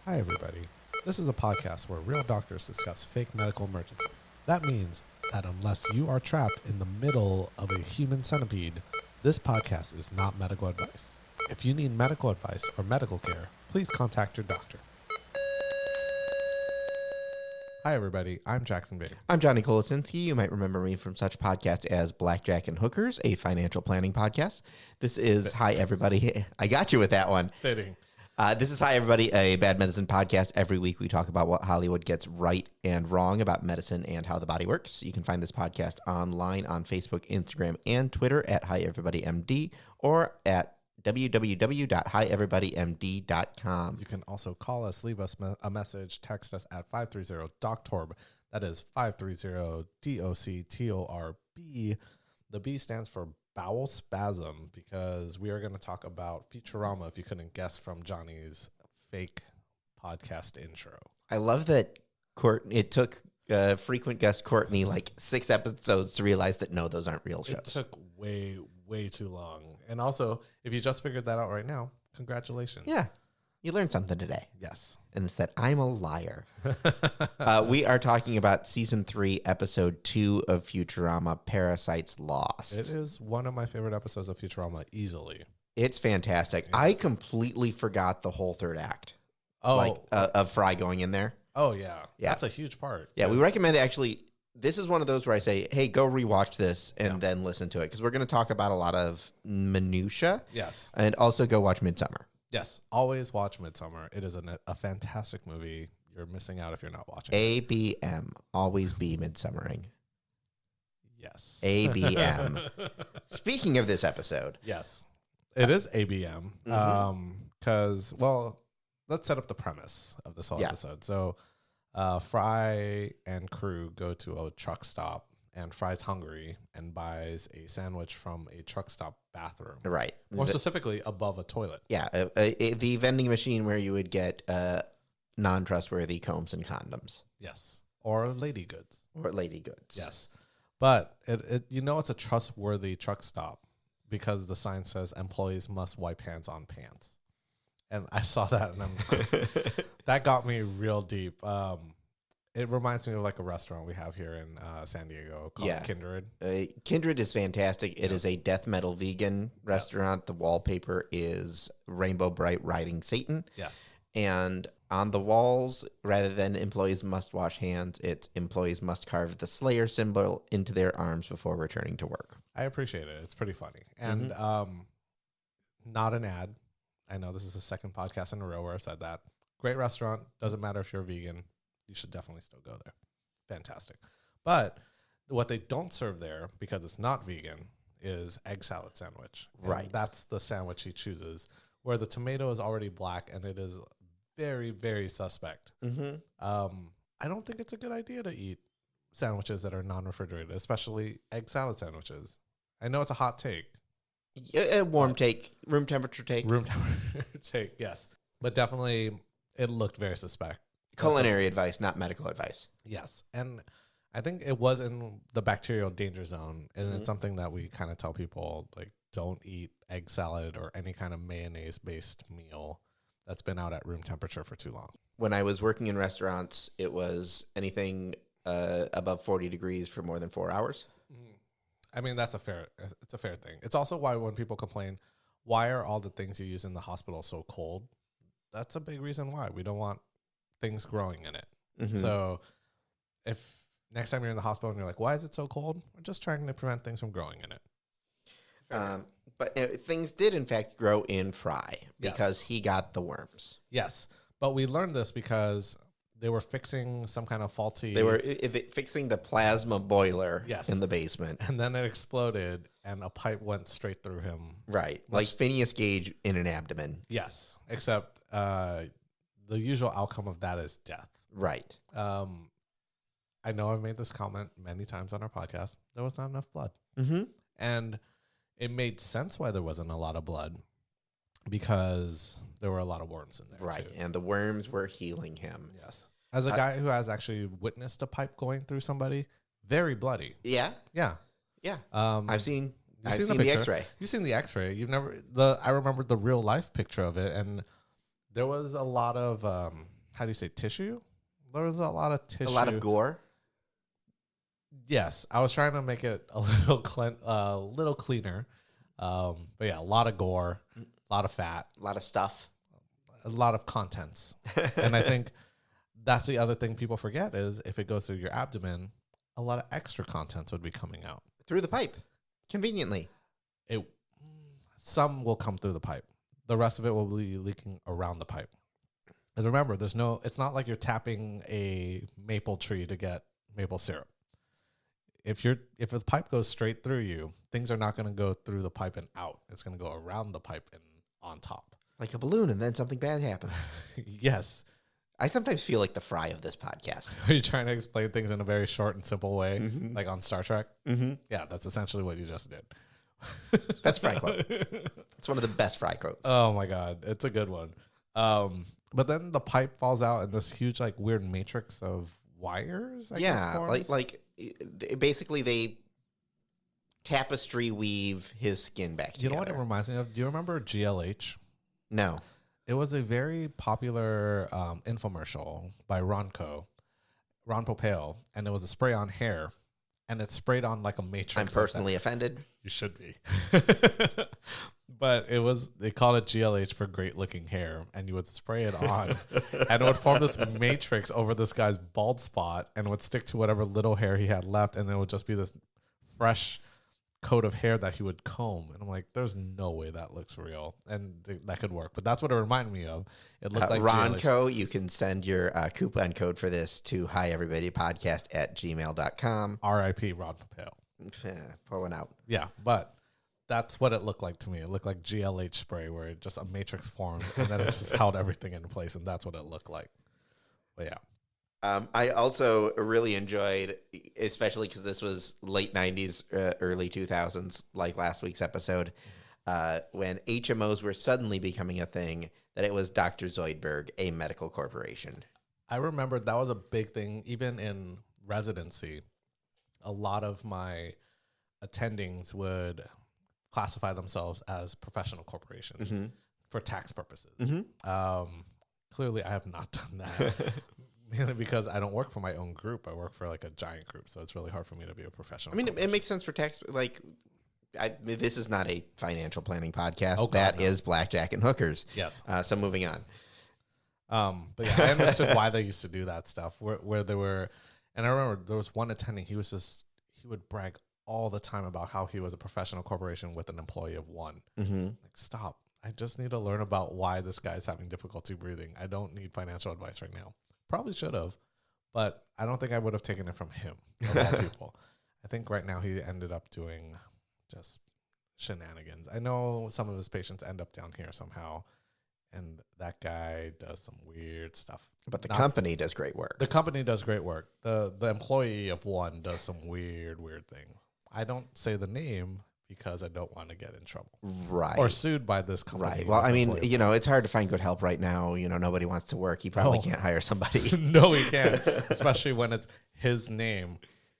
Hi, everybody. This is a podcast where real doctors discuss fake medical emergencies. That means that unless you are trapped in the middle of a human centipede, this podcast is not medical advice. If you need medical advice or medical care, please contact your doctor. Hi, everybody. I'm Jackson Bader. I'm Johnny Kolosinski. You might remember me from such podcasts as Blackjack and Hookers, a financial planning podcast. This is Hi, Everybody. I got you with that one. Fitting. This is Hi, Everybody, a bad medicine podcast. Every week we talk about what Hollywood gets right and wrong about medicine and how the body works. You can find this podcast online on Facebook, Instagram, and Twitter at Hi, Everybody MD or at www.hieverybodymd.com. You can also call us, leave us a message, text us at 530-DOCTORB. That is 530-DOCTORB. The B stands for bowel spasm because we are going to talk about Futurama, if you couldn't guess from Johnny's fake podcast intro. I love that it took frequent guest Courtney like 6 episodes to realize that no, those aren't real shows. It took way too long. And also, if you just figured that out right now, congratulations. Yeah. You learned something today. Yes. And it's that I'm a liar. We are talking about season 3, episode 2 of Futurama, Parasites Lost. It is one of my favorite episodes of Futurama, easily. It's fantastic. I completely forgot the whole third act. Of Fry going in there. Oh, yeah. That's a huge part. Yeah, we recommend it. Actually, this is one of those where I say, hey, go rewatch this and then listen to it. Because we're going to talk about a lot of minutia. Yes. And also go watch Midsummer. Yes, always watch Midsummer. It is a fantastic movie. You're missing out if you're not watching ABM. Always be midsummering. Yes. ABM. Speaking of this episode. Yes, it is ABM. Because, let's set up the premise of this whole episode. So Fry and crew go to a truck stop. And Fry's hungry and buys a sandwich from a truck stop bathroom. Right. More specifically, above a toilet. Yeah. The vending machine where you would get non-trustworthy combs and condoms. Yes. Or lady goods. Yes. But it's a trustworthy truck stop because the sign says employees must wipe hands on pants. And I saw that and that got me real deep. It reminds me of like a restaurant we have here in San Diego called Kindred. Kindred is fantastic. It is a death metal vegan restaurant. The wallpaper is Rainbow Bright riding Satan. Yes. And on the walls, rather than employees must wash hands, it's employees must carve the Slayer symbol into their arms before returning to work. I appreciate it. It's pretty funny. And not an ad. I know this is the second podcast in a row where I've said that. Great restaurant. Doesn't matter if you're a vegan. You should definitely still go there. Fantastic. But what they don't serve there, because it's not vegan, is egg salad sandwich. Right. And that's the sandwich he chooses, where the tomato is already black and it is very, very suspect. I don't think it's a good idea to eat sandwiches that are non-refrigerated, especially egg salad sandwiches. I know it's a hot take. A warm take, room temperature take. Room temperature take, yes. But definitely it looked very suspect. Culinary advice, not medical advice. Yes. And I think it was in the bacterial danger zone. And it's something that we kind of tell people, like, don't eat egg salad or any kind of mayonnaise-based meal that's been out at room temperature for too long. When I was working in restaurants, it was anything above 40 degrees for more than 4 hours. I mean, it's a fair thing. It's also why when people complain, why are all the things you use in the hospital so cold? That's a big reason why. We don't want things growing in it. So if next time you're in the hospital and you're like, why is it so cold? We're just trying to prevent things from growing in it. But things did, in fact, grow in Fry because he got the worms. Yes. But we learned this because they were fixing some kind of faulty... They were fixing the plasma boiler in the basement. And then it exploded and a pipe went straight through him. Right. Like Phineas Gage in an abdomen. Yes. Except the usual outcome of that is death. Right. I know I've made this comment many times on our podcast. There was not enough blood. And it made sense why there wasn't a lot of blood because there were a lot of worms in there. Right. Too. And the worms were healing him. Yes. As a guy who has actually witnessed a pipe going through somebody, very bloody. Yeah? Yeah. Yeah. I've seen the X-ray. You've seen the X-ray. I remember the real life picture of it, and There was a lot of how do you say tissue? There was a lot of tissue. A lot of gore. Yes, I was trying to make it a little cleaner. But yeah, a lot of gore, a lot of fat, A lot of stuff. a lot of contents. And I think that's the other thing people forget is if it goes through your abdomen, a lot of extra contents would be coming out. Through the pipe. Conveniently. Some will come through the pipe. The rest of it will be leaking around the pipe. Because remember, it's not like you're tapping a maple tree to get maple syrup. If the pipe goes straight through you, things are not going to go through the pipe and out. It's going to go around the pipe and on top. Like a balloon, and then something bad happens. Yes. I sometimes feel like the Fry of this podcast. Are you trying to explain things in a very short and simple way, like on Star Trek? Mm-hmm. Yeah, that's essentially what you just did. That's Fry quote. It's one of the best Fry quotes. Oh my God, it's a good one. But then the pipe falls out in this huge, like, weird matrix of wires. I guess, forms. Basically they tapestry weave his skin back together. You know what it reminds me of? Do you remember GLH? No. It was a very popular infomercial by Ron Popeil, and it was a spray-on hair, and it sprayed on like a matrix. I'm personally offended. You should be. But they called it GLH for great looking hair, and you would spray it on, and it would form this matrix over this guy's bald spot, and it would stick to whatever little hair he had left, and it would just be this fresh coat of hair that he would comb. And I'm like, there's no way that looks real, and that could work. But that's what it reminded me of. It looked like Ronco. You can send your coupon code for this to hieverybodypodcast@gmail.com. R.I.P. Ron Popeil. Pour one out. Yeah, but that's what it looked like to me. It looked like GLH spray, where it just a matrix formed, and then it just held everything in place, and that's what it looked like. But yeah. I also really enjoyed, especially because this was late 90s, early 2000s, like last week's episode, when HMOs were suddenly becoming a thing, that it was Dr. Zoidberg, a medical corporation. I remember that was a big thing. Even in residency, a lot of my attendings would classify themselves as professional corporations for tax purposes. Clearly, I have not done that. Mainly because I don't work for my own group. I work for like a giant group. So it's really hard for me to be a professional. I mean, it makes sense for tax. This is not a financial planning podcast. Oh, God, is blackjack and hookers. Yes. So moving on. But yeah, I understood why they used to do that stuff where there were, and I remember there was one attending, he would brag all the time about how he was a professional corporation with an employee of one. Like, stop. I just need to learn about why this guy's having difficulty breathing. I don't need financial advice right now. Probably should have, but I don't think I would have taken it from him, of all people. I think right now he ended up doing just shenanigans. I know some of his patients end up down here somehow, and that guy does some weird stuff. But the company does great work. The company does great work. The employee of one does some weird things. I don't say the name because I don't want to get in trouble. Right. Or sued by this company. Right. Well, I mean, it's hard to find good help right now. Nobody wants to work. He probably can't hire somebody. No, he can't. Especially when it's his name,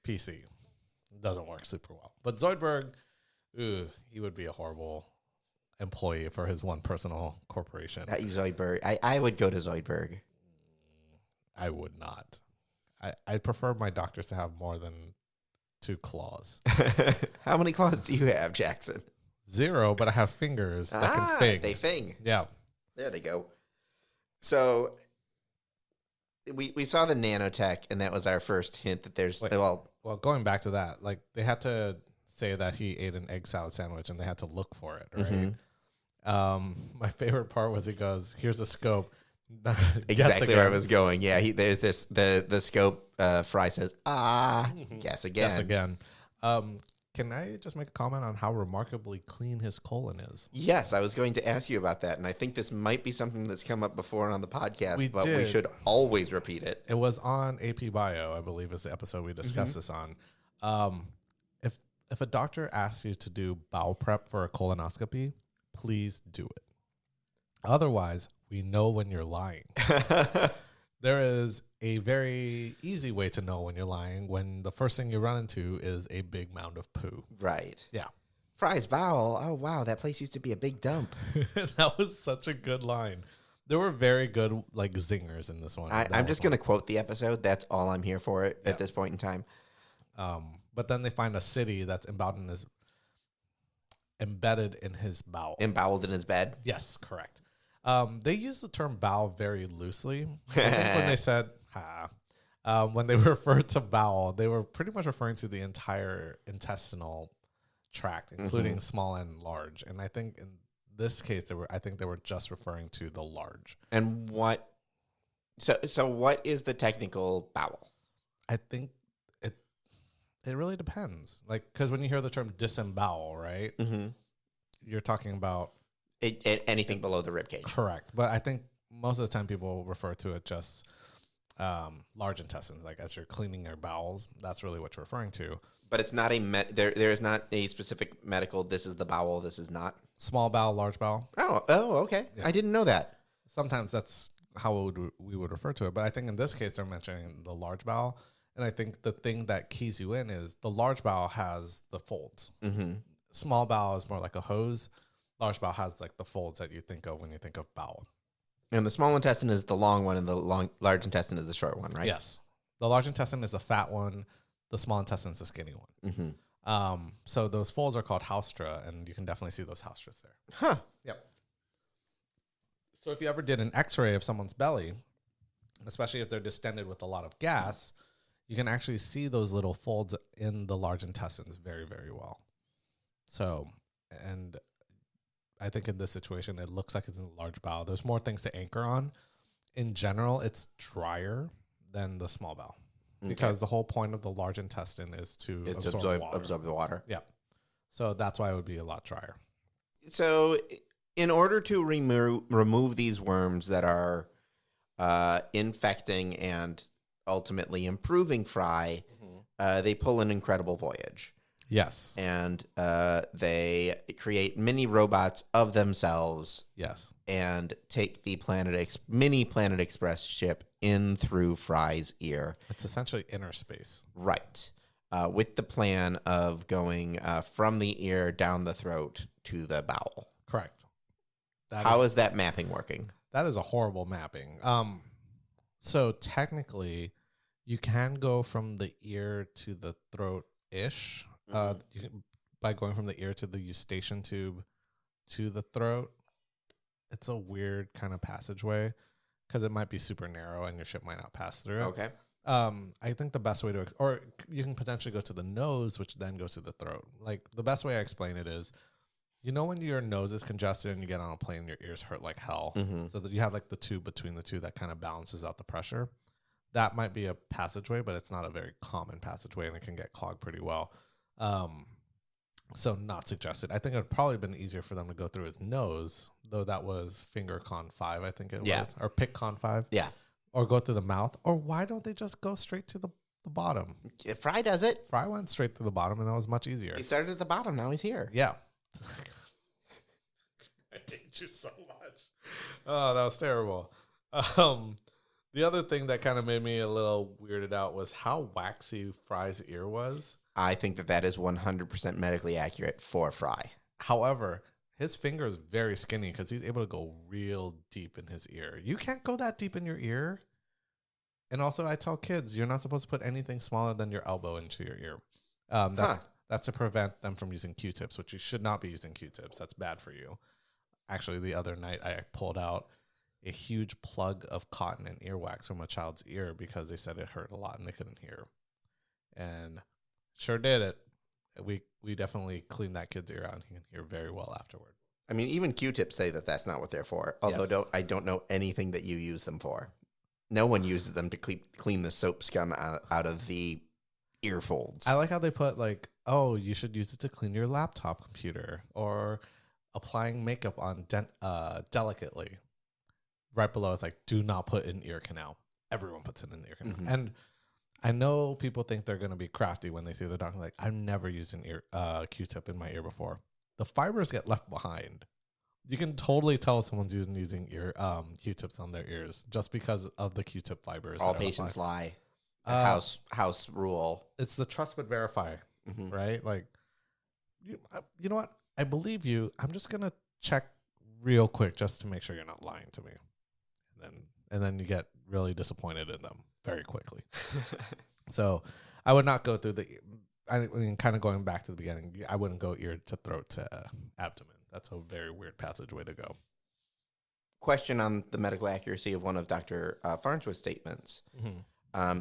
PC. It doesn't work super well. But Zoidberg, he would be a horrible employee for his one personal corporation. Zoidberg. I would go to Zoidberg. I would not. I'd prefer my doctors to have more than 2 claws. How many claws do you have, Jackson? 0, but I have fingers that can fing. They fing. Yeah. There they go. So we saw the nanotech, and that was our first hint that there's... Well, going back to that, like, they had to say that he ate an egg salad sandwich, and they had to look for it, right? My favorite part was he goes, here's a scope. Exactly where I was going. Yeah, there's this the scope. Fry says, guess again. Guess again. Can I just make a comment on how remarkably clean his colon is? Yes, I was going to ask you about that, and I think this might be something that's come up before on the podcast, we should always repeat it. It was on AP Bio, I believe, is the episode we discussed this on. If a doctor asks you to do bowel prep for a colonoscopy, please do it. Otherwise, we know when you're lying. There is a very easy way to know when you're lying when the first thing you run into is a big mound of poo. Right. Yeah. Fry's bowel. Oh, wow. That place used to be a big dump. That was such a good line. There were very good like zingers in this one. I'm just going to quote the episode. That's all I'm here for at Yes. this point in time. But then they find a city that's embedded in his bowel. Emboweled in his bed. Yes, correct. They use the term bowel very loosely. I think when they said when they referred to bowel, they were pretty much referring to the entire intestinal tract, including small and large. And I think in this case, they were just referring to the large. And what? So what is the technical bowel? I think it really depends. Like, because when you hear the term disembowel, right, you're talking about anything below the rib cage. Correct. But I think most of the time people refer to it just large intestines. Like as you're cleaning your bowels, that's really what you're referring to. But it's not there is not a specific medical, this is the bowel, this is not. Small bowel, large bowel. Oh, okay. Yeah. I didn't know that. Sometimes that's how we would refer to it. But I think in this case, they're mentioning the large bowel. And I think the thing that keys you in is the large bowel has the folds. Small bowel is more like a hose. Large bowel has like the folds that you think of when you think of bowel. And the small intestine is the long one and the large intestine is the short one, right? Yes. The large intestine is the fat one. The small intestine is the skinny one. So those folds are called haustra, and you can definitely see those haustras there. Huh. Yep. So if you ever did an x-ray of someone's belly, especially if they're distended with a lot of gas, you can actually see those little folds in the large intestines very, very well. So, and I think in this situation, it looks like it's in the large bowel. There's more things to anchor on. In general, it's drier than the small bowel because the whole point of the large intestine is to absorb the water. Yeah. So that's why it would be a lot drier. So in order to remove these worms that are infecting and ultimately improving Fry, they pull an incredible voyage. Yes. And they create mini robots of themselves. Yes. And take the mini Planet Express ship in through Fry's ear. It's essentially inner space. Right. With the plan of going from the ear down the throat to the bowel. Correct. How is that mapping working? That is a horrible mapping. So technically, you can go from the ear to the throat-ish. By going from the ear to the eustachian tube to the throat. It's a weird kind of passageway because it might be super narrow and your ship might not pass through it. Okay. I think the best way or you can potentially go to the nose, which then goes to the throat. Like the best way I explain it is, when your nose is congested and you get on a plane, your ears hurt like hell. So that you have like the tube between the two that kind of balances out the pressure. That might be a passageway, but it's not a very common passageway and it can get clogged pretty well. So not suggested. I think it would probably been easier for them to go through his nose, though that was finger con 5, I think it was, or pick con 5. Yeah. Or go through the mouth. Or why don't they just go straight to the bottom? Fry does it. Fry went straight to the bottom, and that was much easier. He started at the bottom. Now he's here. Yeah. I hate you so much. Oh, that was terrible. The other thing that kind of made me a little weirded out was how waxy Fry's ear was. I think that is 100% medically accurate for Fry. However, his finger is very skinny because he's able to go real deep in his ear. You can't go that deep in your ear. And also, I tell kids, you're not supposed to put anything smaller than your elbow into your ear. That's to prevent them from using Q-tips, which you should not be using Q-tips. That's bad for you. Actually, the other night, I pulled out a huge plug of cotton and earwax from a child's ear because they said it hurt a lot and they couldn't hear. And sure did it. We definitely cleaned that kid's ear out and he can hear very well afterward. I mean, even Q-tips say that that's not what they're for. Although I don't know anything that you use them for. No one uses them to clean the soap scum out of the ear folds. I like how they put like, oh, you should use it to clean your laptop computer or applying makeup on delicately. Right below it's like, do not put in ear canal. Everyone puts it in the ear canal. And I know people think they're going to be crafty when they see the doctor. Like, I've never used an Q-tip in my ear before. The fibers get left behind. You can totally tell someone's using Q-tips on their ears just because of the Q-tip fibers. All patients lie. House rule. It's the trust but verify, right? Like, you know what? I believe you. I'm just going to check real quick just to make sure you're not lying to me. and then you get really disappointed in them very quickly. So I would not go through I mean, kind of going back to the beginning, I wouldn't go ear to throat to abdomen. That's a very weird passageway to go. Question on the medical accuracy of one of Dr. Farnsworth's statements. Mm-hmm.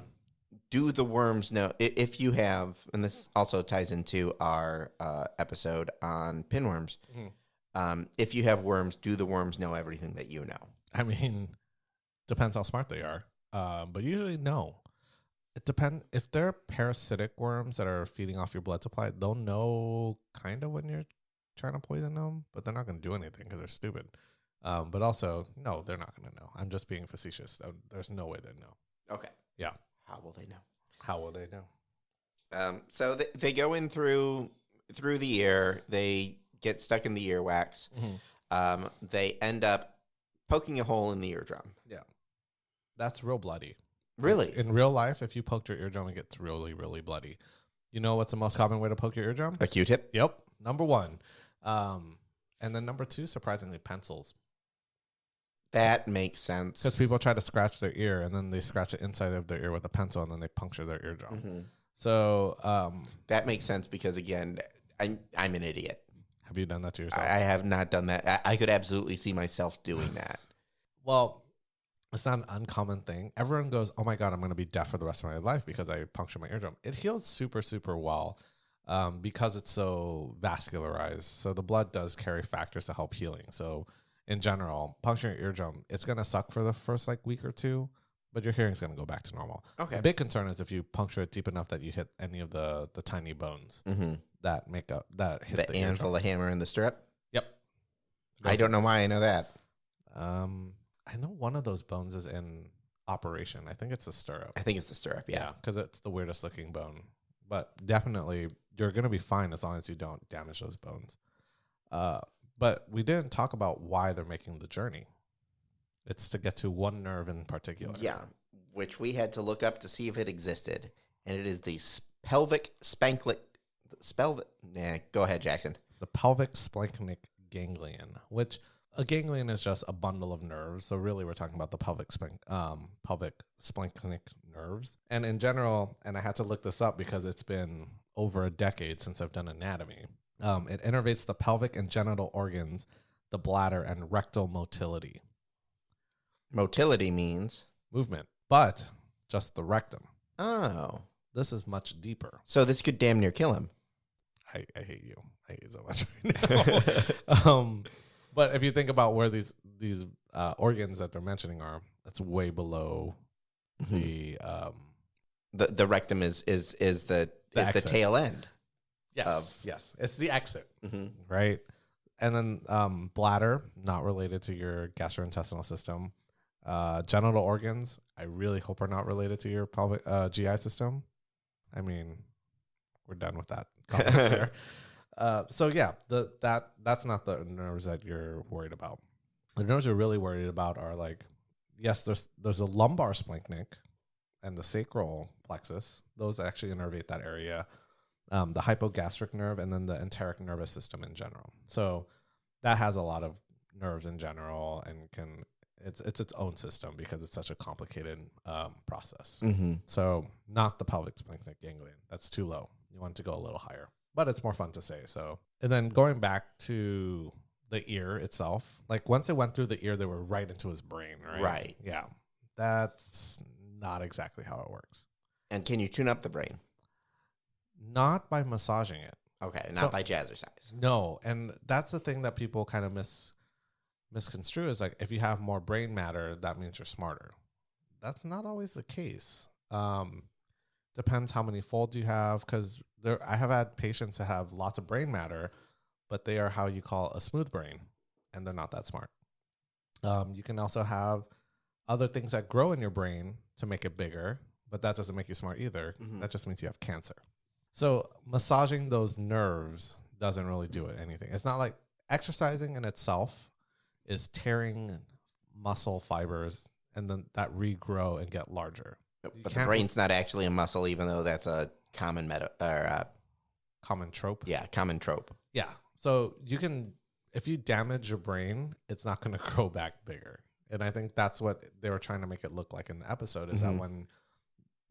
Do the worms know, if you have, and this also ties into our episode on pinworms, if you have worms, do the worms know everything that you know? I mean, depends how smart they are. But usually, no. It depends. If they're parasitic worms that are feeding off your blood supply, they'll know kind of when you're trying to poison them, but they're not going to do anything because they're stupid. But also, no, they're not going to know. I'm just being facetious. There's no way they know. Okay. Yeah. How will they know? How will they know? So they go in through the ear. They get stuck in the earwax. Mm-hmm. They end up poking a hole in the eardrum. Yeah. That's real bloody. Really? In real life, if you poked your eardrum, it gets really, really bloody. You know what's the most common way to poke your eardrum? A Q-tip? Yep. Number one. And then number two, surprisingly, pencils. That makes sense. Because people try to scratch their ear, and then they scratch the inside of their ear with a pencil, and then they puncture their eardrum. Mm-hmm. So that makes sense because, again, I'm an idiot. Have you done that to yourself? I have not done that. I could absolutely see myself doing that. Well, it's not an uncommon thing. Everyone goes, oh my God, I'm going to be deaf for the rest of my life because I punctured my eardrum. It heals super, super well because it's so vascularized. So the blood does carry factors to help healing. So in general, puncturing your eardrum, it's going to suck for the first week or two, but your hearing's going to go back to normal. Okay. The big concern is if you puncture it deep enough that you hit any of the tiny bones that hit the anvil, the hammer, and the strip. Yep. I don't know why I know that. I know one of those bones is in operation. I think it's the stirrup. I think it's the stirrup, yeah. Because it's the weirdest looking bone. But definitely, you're going to be fine as long as you don't damage those bones. But we didn't talk about why they're making the journey. It's to get to one nerve in particular. Yeah, which we had to look up to see if it existed. And it is the pelvic splanchnic. Go ahead, Jackson. It's the pelvic splanchnic ganglion, which a ganglion is just a bundle of nerves. So really, we're talking about the pelvic splanchnic nerves. And in general, and I had to look this up because it's been over a decade since I've done anatomy. It innervates the pelvic and genital organs, the bladder, and rectal motility. Motility means? Movement, but just the rectum. Oh. This is much deeper. So this could damn near kill him. I hate you. I hate you so much right now. But if you think about where these organs that they're mentioning are, that's way below the rectum is the tail end. Yes, yes, it's the exit, right? And then bladder, not related to your gastrointestinal system. Genital organs, I really hope are not related to your pelvic GI system. I mean, we're done with that comment there. So yeah, that's not the nerves that you're worried about. The nerves you're really worried about are yes, there's a lumbar splanchnic and the sacral plexus. Those actually innervate that area. The hypogastric nerve, and then the enteric nervous system in general. So that has a lot of nerves in general, and it's its own system because it's such a complicated process. So not the pelvic splanchnic ganglion. That's too low. You want it to go a little higher, but it's more fun to say. So, and then going back to the ear itself, once it went through the ear, they were right into his brain, right? Right. Yeah. That's not exactly how it works. And can you tune up the brain? Not by massaging it. Okay, not by jazzercise. No, and that's the thing that people kind of misconstrue is if you have more brain matter, that means you're smarter. That's not always the case. Depends how many folds you have, because I have had patients that have lots of brain matter, but they are how you call a smooth brain, and they're not that smart. You can also have other things that grow in your brain to make it bigger, but that doesn't make you smart either. That just means you have cancer. So massaging those nerves doesn't really do it anything. It's not like exercising in itself is tearing muscle fibers and then that regrow and get larger. But the brain's not actually a muscle, even though that's a common common trope. Yeah, common trope. Yeah. So if you damage your brain, it's not going to grow back bigger. And I think that's what they were trying to make it look like in the episode, is that when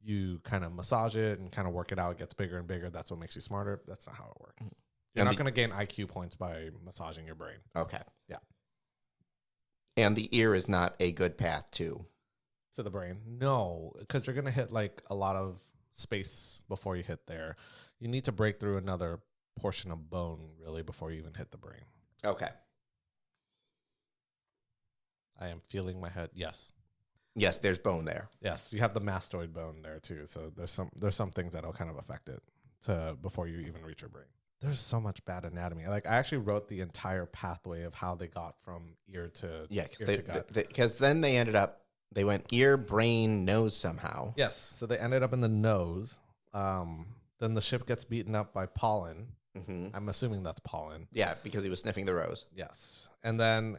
you kind of massage it and kind of work it out, it gets bigger and bigger. That's what makes you smarter. That's not how it works. You're not going to gain IQ points by massaging your brain. Okay. Yeah. And the ear is not a good path to the brain. No, because you're going to hit like a lot of space before you hit there. You need to break through another portion of bone really before you even hit the brain. Okay. I am feeling my head. Yes. Yes, there's bone there. Yes, you have the mastoid bone there too. So there's some things that'll kind of affect it before you even reach your brain. There's so much bad anatomy. Like I actually wrote the entire pathway of how they got from ear to because then they went ear, brain, nose somehow. Yes, so they ended up in the nose. Then the ship gets beaten up by pollen. I'm assuming that's pollen. Yeah, because he was sniffing the rose. Yes, and then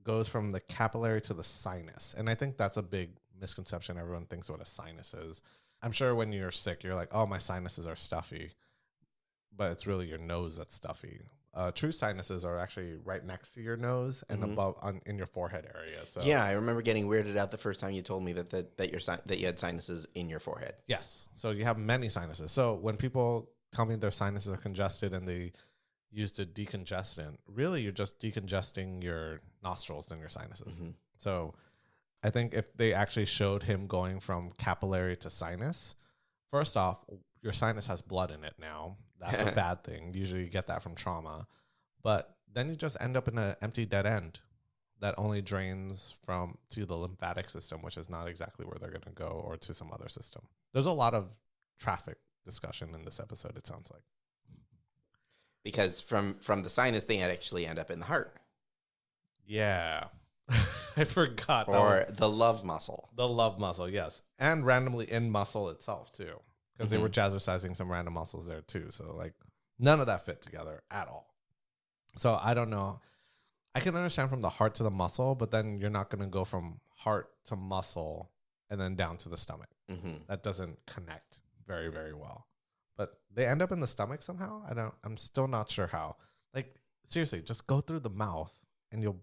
goes from the capillary to the sinus, and I think that's a big misconception. Everyone thinks what a sinus is. I'm sure when you're sick, you're like, "Oh, my sinuses are stuffy," but it's really your nose that's stuffy. True sinuses are actually right next to your nose and above in your forehead area. So yeah, I remember getting weirded out the first time you told me that you had sinuses in your forehead. Yes, so you have many sinuses. So when people tell me their sinuses are congested and they use a decongestant, really you're just decongesting your nostrils and your sinuses. So I think if they actually showed him going from capillary to sinus, first off, your sinus has blood in it now. That's a bad thing. Usually you get that from trauma. But then you just end up in an empty dead end that only drains to the lymphatic system, which is not exactly where they're going to go, or to some other system. There's a lot of traffic discussion in this episode, it sounds like. Because from the sinus, they actually end up in the heart. Yeah. I forgot. Or the love muscle. The love muscle, yes. And randomly in muscle itself, too. Because they were jazzercising some random muscles there, too. So, like, none of that fit together at all. So, I don't know. I can understand from the heart to the muscle, but then you're not going to go from heart to muscle and then down to the stomach. That doesn't connect very, very well. But they end up in the stomach somehow. I'm still not sure how. Like, seriously, just go through the mouth and you'll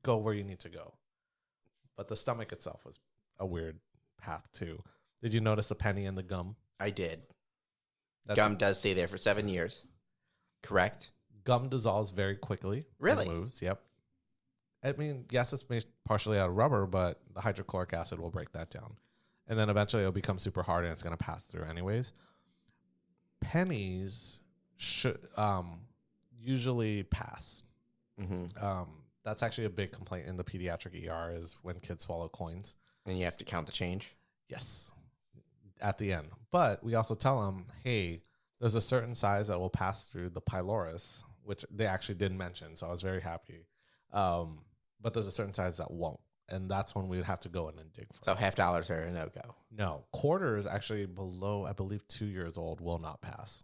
go where you need to go. But the stomach itself was a weird path, too. Did you notice the penny and the gum? I did. Gum does stay there for 7 years. Correct? Gum dissolves very quickly. Really? It moves, yep. I mean, yes, it's made partially out of rubber, but the hydrochloric acid will break that down. And then eventually it'll become super hard and it's going to pass through anyways. Pennies should usually pass. That's actually a big complaint in the pediatric ER is when kids swallow coins. And you have to count the change? Yes. At the end. But we also tell them, hey, there's a certain size that will pass through the pylorus, which they actually did mention, so I was very happy. But there's a certain size that won't, and that's when we'd have to go in and dig for. So $50 are a no-go? No. Quarters actually below, I believe, 2 years old will not pass.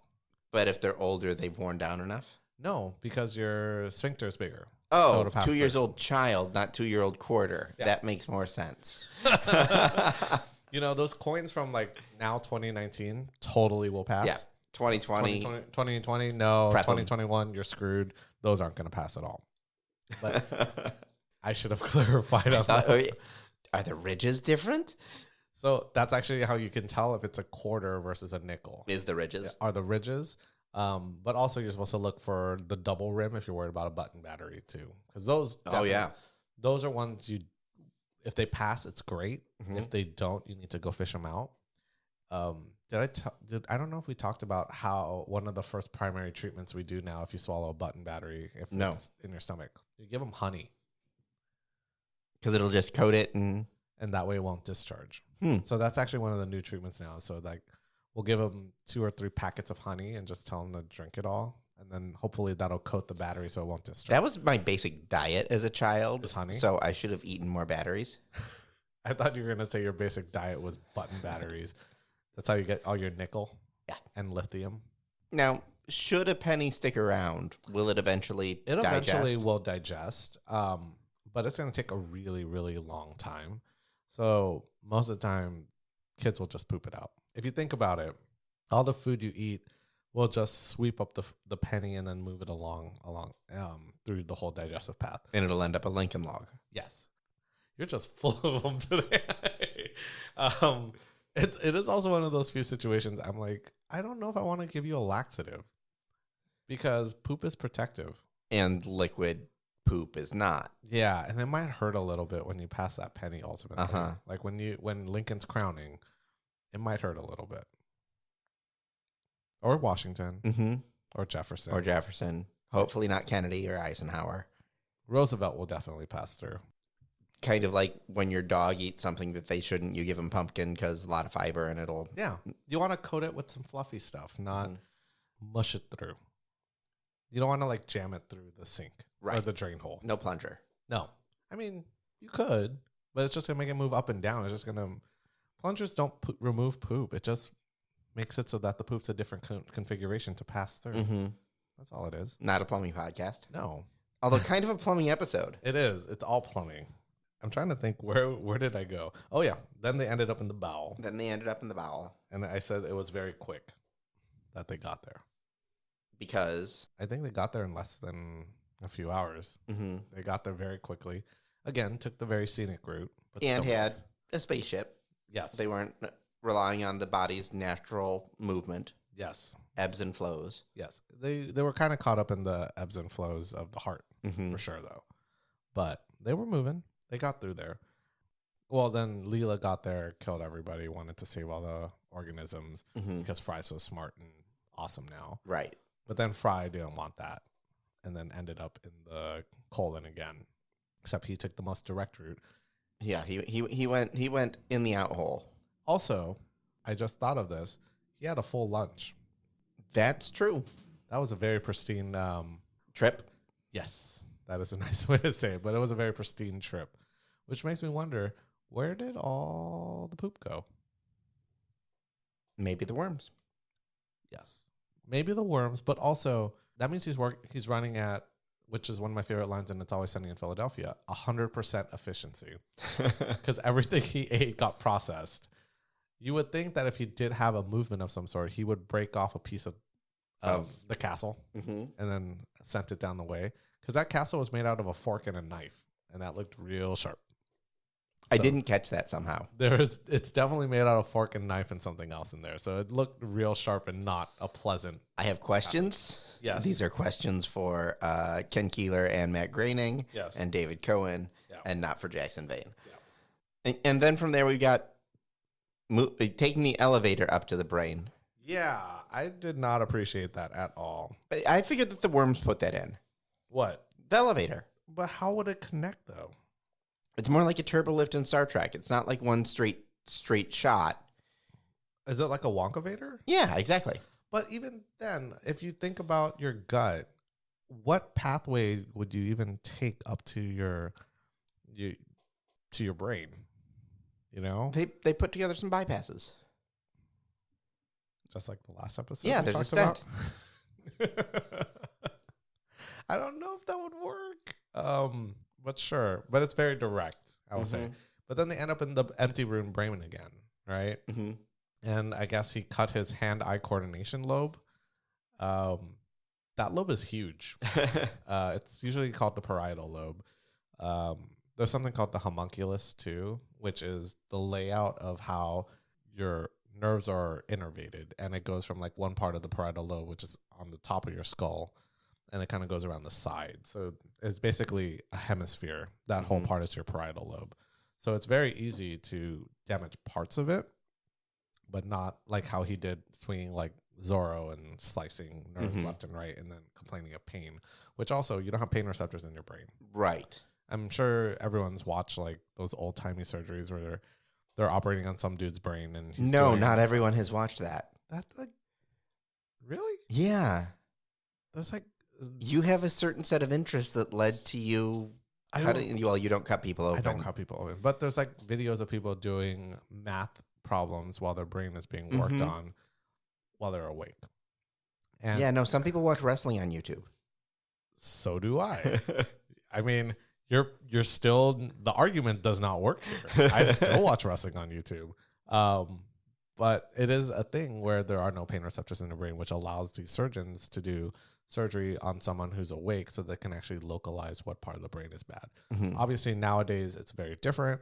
But if they're older, they've worn down enough? No, because your sphincter is bigger. Oh, so 2 years old child, not 2-year-old quarter. Yeah. That makes more sense. You know, those coins from like now 2019 totally will pass. Yeah. 2020. 2020, no. 2021, you're screwed. Those aren't going to pass at all. But I should have clarified on that. Are the ridges different? So that's actually how you can tell if it's a quarter versus a nickel. Is the ridges? Are the ridges. But also you're supposed to look for the double rim if you're worried about a button battery too. Because those, those are ones if they pass, it's great. If they don't, you need to go fish them out. I don't know if we talked about how one of the first primary treatments we do now if you swallow a button battery, if it's in your stomach, you give them honey. Because it'll just coat it and that way it won't discharge. So that's actually one of the new treatments now. So like we'll give them 2 or 3 packets of honey and just tell them to drink it all. And then hopefully that'll coat the battery so it won't discharge. That was my basic diet as a child. Is honey? So I should have eaten more batteries. I thought you were going to say your basic diet was button batteries. That's how you get all your nickel and lithium. Now, should a penny stick around, will it eventually digest? It eventually will digest, but it's going to take a really, really long time. So most of the time, kids will just poop it out. If you think about it, all the food you eat will just sweep up the penny and then move it along through the whole digestive path. And it'll end up a Lincoln log. Yes. You're just full of them today. It is also one of those few situations I'm like, I don't know if I want to give you a laxative because poop is protective. And liquid poop is not. Yeah, and it might hurt a little bit when you pass that penny ultimately. Like when Lincoln's crowning, it might hurt a little bit. Or Washington. Or Jefferson. Hopefully not Kennedy or Eisenhower. Roosevelt will definitely pass through. Kind of like when your dog eats something that they shouldn't, you give them pumpkin because a lot of fiber and it'll... Yeah. You want to coat it with some fluffy stuff, not mush it through. You don't want to like jam it through the sink or the drain hole. No plunger. No. I mean, you could, but it's just going to make it move up and down. It's just going to... Plungers don't remove poop. It just makes it so that the poop's a different configuration to pass through. That's all it is. Not a plumbing podcast. No. Although kind of a plumbing episode. It is. It's all plumbing. I'm trying to think, where did I go? Oh, yeah. Then they ended up in the bowel. And I said it was very quick that they got there. Because? I think they got there in less than a few hours. They got there very quickly. Again, took the very scenic route. But and had a spaceship. Yes. They weren't relying on the body's natural movement. Yes. Ebbs and flows. Yes. They were kind of caught up in the ebbs and flows of the heart, for sure, though. But they were moving. They got through there. Well, then Leela got there, killed everybody, wanted to save all the organisms because Fry's so smart and awesome now. Right. But then Fry didn't want that and then ended up in the colon again, except he took the most direct route. Yeah, he went in the out hole. Also, I just thought of this. He had a full lunch. That's true. That was a very pristine trip. Yes, that is a nice way to say it, but it was a very pristine trip, which makes me wonder, where did all the poop go? Maybe the worms. Yes, maybe the worms, but also that means he's running at, which is one of my favorite lines in It's Always Sunny in Philadelphia, 100% efficiency, because everything he ate got processed. You would think that if he did have a movement of some sort, he would break off a piece of the castle and then sent it down the way. Because that castle was made out of a fork and a knife, and that looked real sharp. So I didn't catch that somehow. It's definitely made out of fork and knife and something else in there. So it looked real sharp and not a pleasant. I have questions. Yes. These are questions for Ken Keeler and Matt Groening and David Cohen and not for Jackson Vane. Yeah. And then from there we got taking the elevator up to the brain. Yeah, I did not appreciate that at all. I figured that the worms put that in. What? The elevator. But how would it connect, though? It's more like a turbo lift in Star Trek. It's not like one straight shot. Is it like a Wonkavator? Yeah, exactly. But even then, if you think about your gut, what pathway would you even take up to your brain? You know? They put together some bypasses. Just like the last episode. Yeah, there's a stent. I don't know if that would work. But sure. But it's very direct, I would say. But then they end up in the empty room brain again, right? And I guess he cut his hand-eye coordination lobe. That lobe is huge. It's usually called the parietal lobe. There's something called the homunculus too, which is the layout of how your nerves are innervated. And it goes from like one part of the parietal lobe, which is on the top of your skull, and it kind of goes around the side. So it's basically a hemisphere. That whole part is your parietal lobe. So it's very easy to damage parts of it, but not like how he did swinging like Zorro and slicing nerves left and right and then complaining of pain, which also you don't have pain receptors in your brain. Right. I'm sure everyone's watched like those old timey surgeries where they're operating on some dude's brain and he's not everyone has watched that. That's like, really? Yeah. There's like, you have a certain set of interests that led to you cutting. Well, you don't cut people open. I don't cut people open, but there's like videos of people doing math problems while their brain is being worked on while they're awake. And yeah, no, some people watch wrestling on YouTube. So do I. I mean, you're still, the argument does not work here. I still watch wrestling on YouTube. But it is a thing where there are no pain receptors in the brain, which allows these surgeons to do surgery on someone who's awake so they can actually localize what part of the brain is bad. Mm-hmm. Obviously, nowadays it's very different.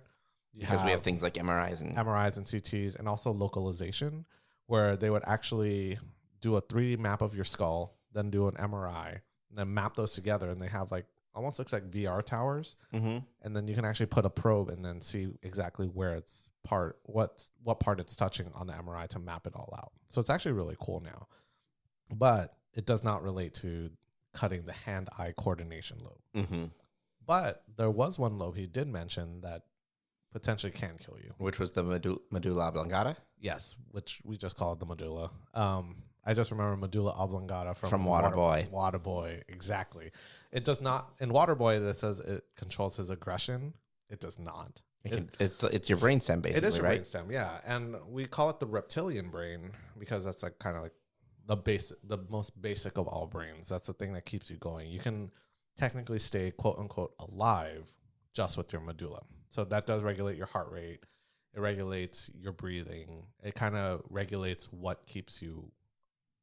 Because we have things like MRIs and CTs, and also localization, where they would actually do a 3D map of your skull, then do an MRI, and then map those together, and they have like almost looks like VR towers, mm-hmm. and then you can actually put a probe and then see exactly where it's what part it's touching on the MRI to map it all out. So it's actually really cool now, but it does not relate to cutting the hand-eye coordination lobe. Mm-hmm. But there was one lobe he did mention that potentially can kill you. Which was the medulla oblongata? Yes, which we just call it the medulla. I just remember medulla oblongata from Waterboy. Waterboy, exactly. It does not, in Waterboy that says it controls his aggression. It does not. It's your brainstem, basically, It is your right? brainstem, yeah. And we call it the reptilian brain because that's like kind of like the most basic of all brains. That's the thing that keeps you going. You can technically stay quote unquote alive just with your medulla. So that does regulate your heart rate. It regulates your breathing. It kind of regulates what keeps you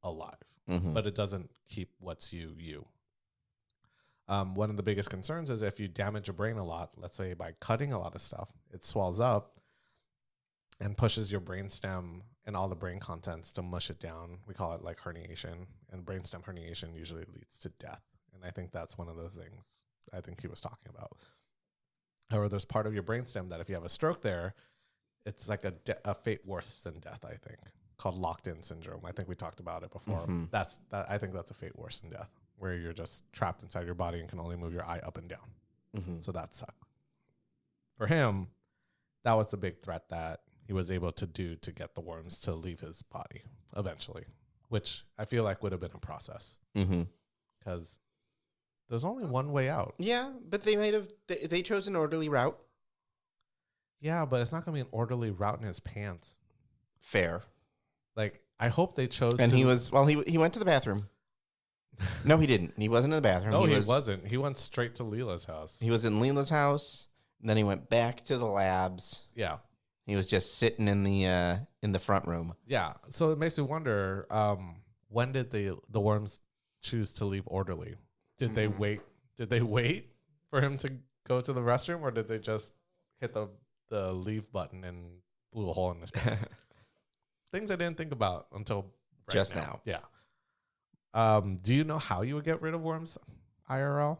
alive, Mm-hmm. but it doesn't keep what's you. One of the biggest concerns is if you damage your brain a lot, let's say by cutting a lot of stuff, it swells up and pushes your brainstem and all the brain contents to mush it down. We call it like herniation, and brainstem herniation usually leads to death. And I think that's one of those things I think he was talking about. Or there's part of your brainstem that if you have a stroke there, it's like a fate worse than death, I think, called locked-in syndrome. I think we talked about it before. Mm-hmm. I think that's a fate worse than death, where you're just trapped inside your body and can only move your eye up and down. Mm-hmm. So that sucks. For him, that was the big threat that he was able to do to get the worms to leave his body eventually, which I feel like would have been a process Mm-hmm. because there's only one way out. Yeah, but they chose an orderly route. Yeah, but it's not going to be an orderly route in his pants. Fair. Like, I hope they chose. And he went to the bathroom. No, he didn't. He wasn't in the bathroom. No, he wasn't. He went straight to Leela's house. He was in Leela's house, and then he went back to the labs. Yeah. He was just sitting in the front room. Yeah. So it makes me wonder, when did the worms choose to leave orderly? Did they wait? Did they wait for him to go to the restroom, or did they just hit the leave button and blew a hole in his pants? Things I didn't think about until just now. Yeah. Do you know how you would get rid of worms IRL?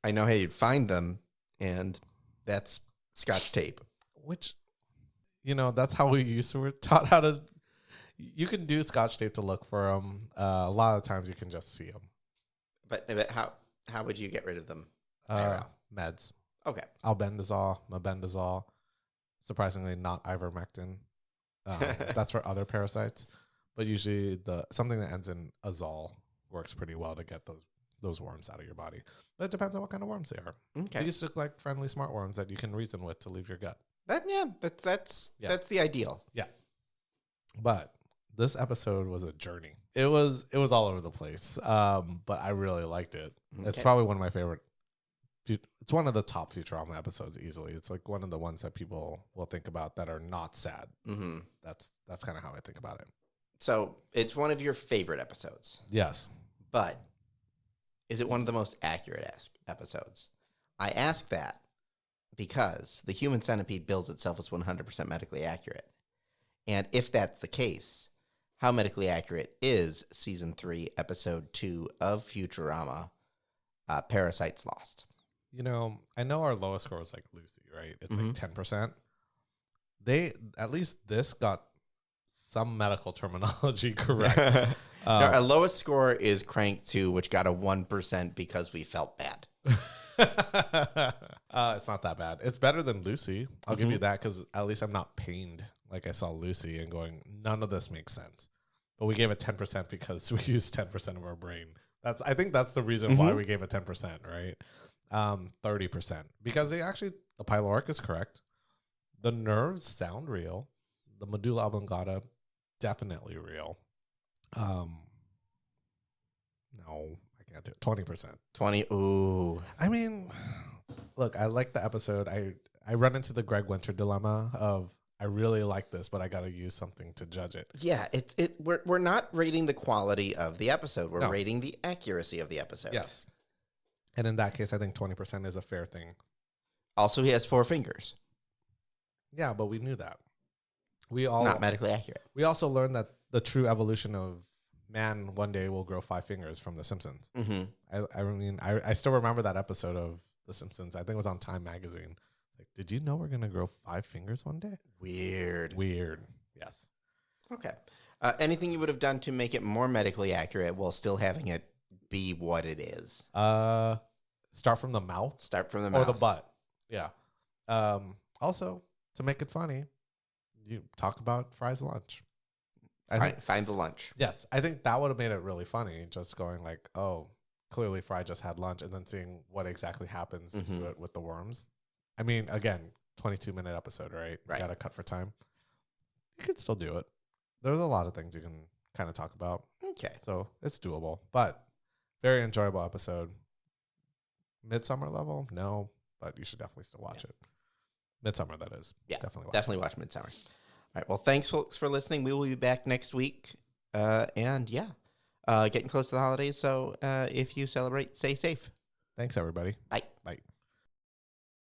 I know how you'd find them, and that's Scotch tape. Which, that's how we used to. We're taught how to. You can do Scotch tape to look for them. A lot of times you can just see them. But how would you get rid of them? Meds. Okay. Albendazole, mebendazole. Surprisingly, not ivermectin. That's for other parasites. But usually something that ends in azole works pretty well to get those worms out of your body. But it depends on what kind of worms they are. Okay. They used to look like friendly smart worms that you can reason with to leave your gut. That's the ideal. Yeah. But this episode was a journey. It was all over the place. But I really liked it. Okay. It's probably one of my favorite. It's one of the top Futurama episodes easily. It's like one of the ones that people will think about that are not sad. Mm-hmm. That's kind of how I think about it. So it's one of your favorite episodes. Yes. But is it one of the most accurate episodes? I ask that because the human centipede bills itself as 100% medically accurate. And if that's the case, how medically accurate is Season 3, Episode 2 of Futurama, Parasites Lost? I know our lowest score was like Lucy, right? It's Mm-hmm. like 10%. They, at least this got some medical terminology correct. No, our lowest score is Crank 2, which got a 1% because we felt bad. It's not that bad. It's better than Lucy. I'll give you that because at least I'm not pained like I saw Lucy and going, none of this makes sense. But we gave it 10% because we used 10% of our brain. I think that's the reason why we gave it 10%, right? 30% because the pyloric is correct. The nerves sound real. The medulla oblongata, definitely real. No, I can't do it. 20%. 20. Ooh. I mean, look, I like the episode. I run into the Greg Winter dilemma of I really like this, but I got to use something to judge it. Yeah, we're not rating the quality of the episode. We're No. rating the accuracy of the episode. Yes. And in that case, I think 20% is a fair thing. Also, he has 4 fingers. Yeah, but we knew that. We all Not medically accurate. We also learned that the true evolution of man one day will grow 5 fingers from The Simpsons. Mm-hmm. I still remember that episode of The Simpsons. I think it was on Time Magazine. Like, did you know we're going to grow 5 fingers one day? Weird. Yes. Okay. Anything you would have done to make it more medically accurate while still having it be what it is? Start from the mouth. Start from the Or mouth. the butt. Yeah. Also, to make it funny, you talk about Fry's lunch. Find the lunch. Yes. I think that would have made it really funny. Just going like, oh, clearly Fry just had lunch, and then seeing what exactly happens to it with the worms. I mean, again, 22-minute episode, right? Right. Got to cut for time. You could still do it. There's a lot of things you can kind of talk about. Okay. So it's doable, but very enjoyable episode. Midsummer level? No, but you should definitely still watch it. Midsummer, that is. Yeah, definitely watch Midsummer. All right. Well, thanks, folks, for listening. We will be back next week. Getting close to the holidays. So if you celebrate, stay safe. Thanks, everybody. Bye. Bye.